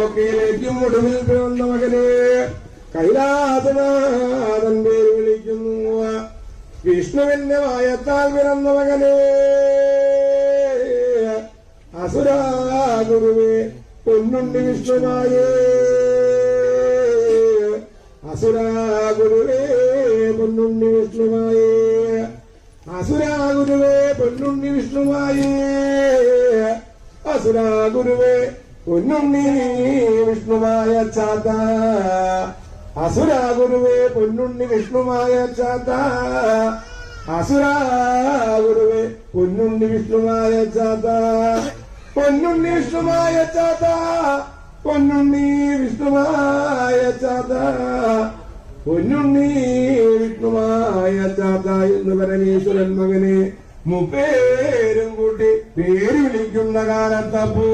ഒക്കെയിലേക്കും ഒടുവിൽ പിറന്ന മകനെ കൈലാസനാഥൻ പേര് വിളിക്കുന്നു. വിഷ്ണുവിന്റെ വായത്താൽ പിറന്ന മകനെ അസുരാഗുരുവേ പൊന്നുണ്ണി വിഷ്ണുവായേ, അസുരാഗുരുവേ പൊന്നുണ്ണി വിഷ്ണുവായേ, അസുരാഗുരുവേ പൊന്നുണ്ണി വിഷ്ണുവായേ, അസുരാഗുരുവേ പൊന്നുണ്ണി വിഷ്ണുമായ ചാത്ത, അസുരാഗുരുവേ പൊന്നുണ്ണി വിഷ്ണുമായ ചാത്ത, അസുരാഗുരുവേ പൊന്നുണ്ണി വിഷ്ണുമായ ചാത്ത, പൊന്നുണ്ണി വിഷ്ണുമായ ചാത്ത, പൊന്നുണ്ണി വിഷ്ണുമായ ചാത്ത, പൊന്നുണ്ണി വിഷ്ണുമായ ചാത്ത എന്ന് പരമേശ്വരൻ മകനെ മുപ്പേരും കൂട്ടി പേര് വിളിക്കുന്ന കാലത്തപ്പൂ